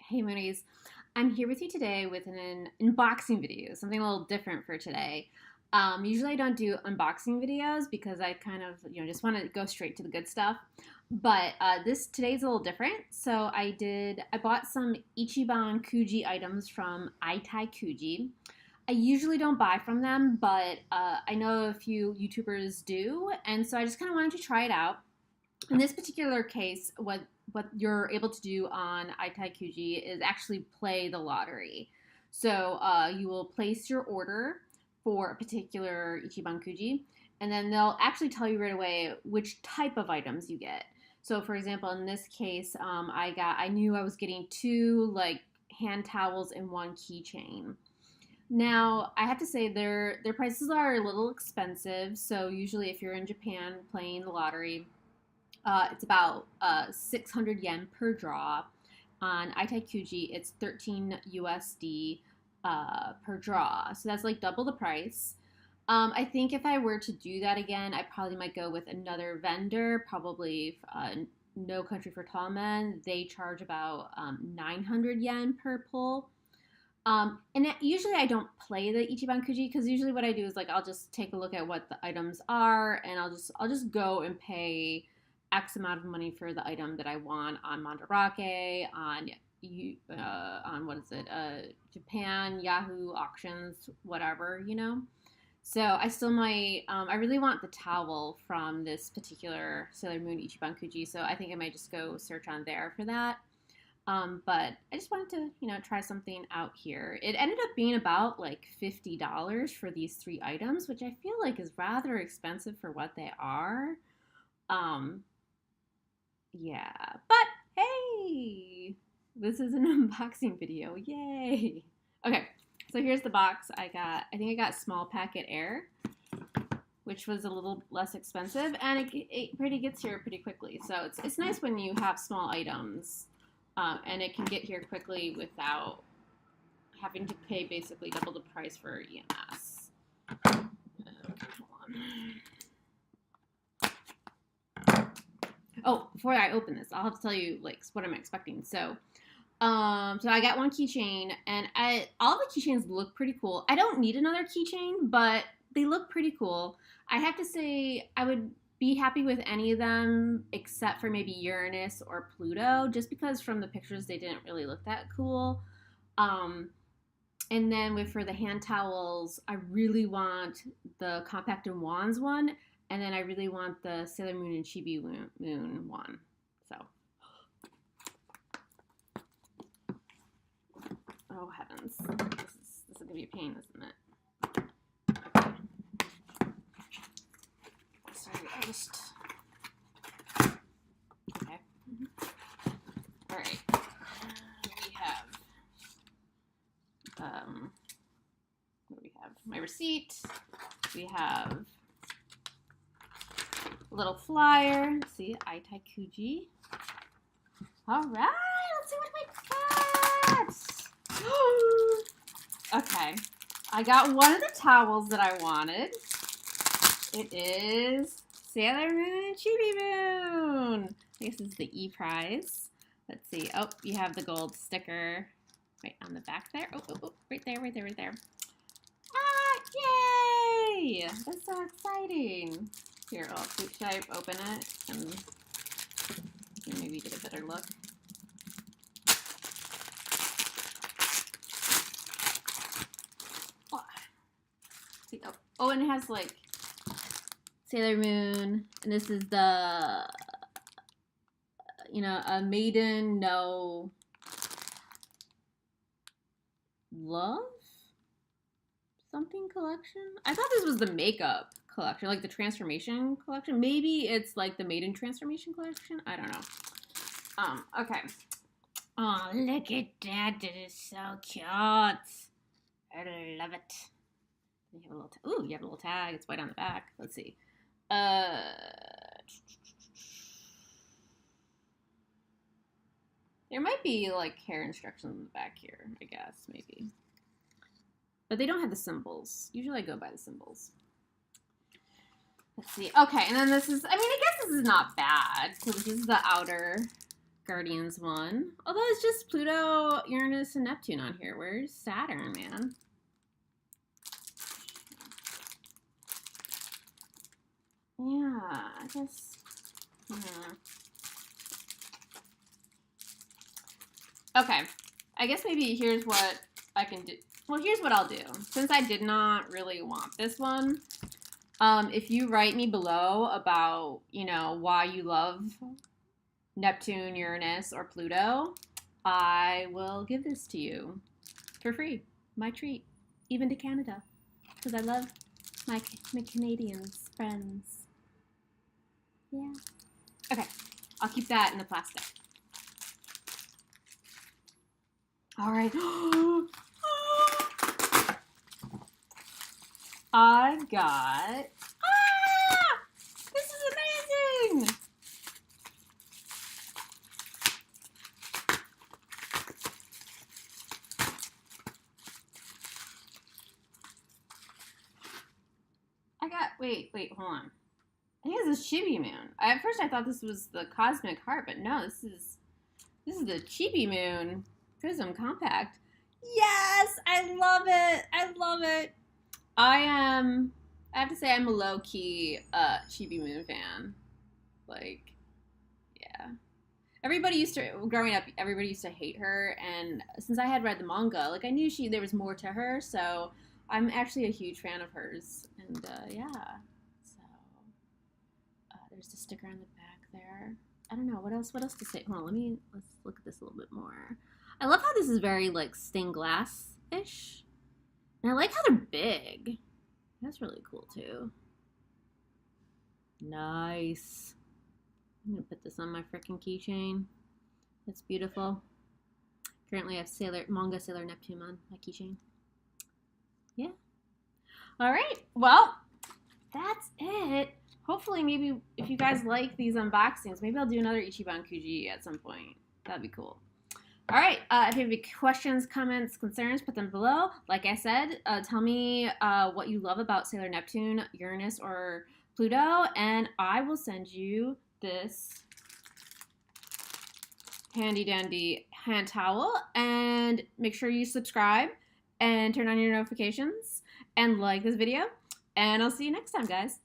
Hey Moonies, I'm here with you today with an unboxing video, something a little different for today. Usually I don't do unboxing videos because I kind of, just want to go straight to the good stuff. But today's a little different. So I bought some Ichiban Kuji items from Ichiban Kuji. I usually don't buy from them, but I know a few YouTubers do, and so I just kind of wanted to try it out. In this particular case, what you're able to do on Itai is actually play the lottery. So you will place your order for a particular Ichiban Kuji, and then they'll actually tell you right away which type of items you get. So, for example, in this case, I knew I was getting two like hand towels and one keychain. Now, I have to say their prices are a little expensive. So usually, if you're in Japan playing the lottery, it's about 600 yen per draw. On Itai it's 13 USD per draw. So that's like double the price. I think if I were to do that again, I probably might go with another vendor, probably No Country for Tall Men. They charge about 900 yen per pull. Usually I don't play the Ichiban Kuji because usually what I do is like I'll just take a look at what the items are and I'll just go and pay X amount of money for the item that I want on Mandarake, on what is it, Japan, Yahoo auctions, whatever. So I still might, I really want the towel from this particular Sailor Moon Ichiban Kuji, so I think I might just go search on there for that. But I just wanted to, try something out here. It ended up being about like $50 for these three items, which I feel like is rather expensive for what they are. Um, yeah, but hey, this is an unboxing video. Yay. Okay, so here's the box. I think I got small packet air, which was a little less expensive, and it pretty gets here pretty quickly. So it's nice when you have small items, and it can get here quickly without having to pay basically double the price for EMS. Okay, hold on. Oh, before I open this, I'll have to tell you like what I'm expecting. So I got one keychain, and all the keychains look pretty cool. I don't need another keychain, but they look pretty cool. I have to say I would be happy with any of them except for maybe Uranus or Pluto, just because from the pictures they didn't really look that cool. And then for the hand towels, I really want the Compact and Wands one, and then I really want the Sailor Moon and Chibi Moon one. So, oh heavens, this is gonna be a pain, isn't it? Okay. Sorry, I just. Okay. All right. We have. What do we have? My receipt. We have a little flyer. See, Itai Kuji. All right, let's see what we got. Okay, I got one of the towels that I wanted. It is Sailor Moon and Chibi Moon. I guess this is the E prize. Let's see. Oh, you have the gold sticker right on the back there. Oh, right there. Ah, yay! That's so exciting. Here, should I open it and maybe get a better look? See, oh, and it has like Sailor Moon, and this is the, a maiden no love something collection. I thought this was the makeup collection, like the transformation collection. Maybe it's like the maiden transformation collection. I don't know. Okay. Oh, look at that. It is so cute. I love it. You have a little you have a little tag. It's white on the back. Let's see. There might be like hair instructions in the back here, I guess, maybe. But they don't have the symbols. Usually I go by the symbols. Let's see. Okay, and then this is, I guess this is not bad. So this is the outer Guardians one. Although it's just Pluto, Uranus, and Neptune on here. Where's Saturn, man? Yeah, I guess. Okay, I guess maybe here's what I can do. Well, here's what I'll do. Since I did not really want this one, if you write me below about, you know, why you love Neptune, Uranus, or Pluto, I will give this to you for free. My treat, even to Canada, because I love my Canadians friends. Yeah. Okay, I'll keep that in the plastic. All right. I got. Ah! This is amazing! I got. Wait, hold on. I think this is Chibi Moon. At first, I thought this was the Cosmic Heart, but no, this is the Chibi Moon Prism Compact. Yes, I love it. I love it. I have to say I'm a low-key Chibi Moon fan. Like, yeah. Growing up, everybody used to hate her, and since I had read the manga, like, I knew there was more to her, so I'm actually a huge fan of hers. And, yeah. So, there's the sticker on the back there. I don't know, what else to say? Hold on, let's look at this a little bit more. I love how this is very, like, stained glass-ish. And I like how they're big. That's really cool, too. Nice. I'm going to put this on my freaking keychain. That's beautiful. Currently I have manga Sailor Neptune on my keychain. Yeah. All right. Well, that's it. Hopefully, maybe if you guys like these unboxings, maybe I'll do another Ichiban Kuji at some point. That'd be cool. All right, if you have any questions, comments, concerns, put them below. Like I said, tell me what you love about Sailor Neptune, Uranus, or Pluto, and I will send you this handy-dandy hand towel. And make sure you subscribe and turn on your notifications and like this video. And I'll see you next time, guys.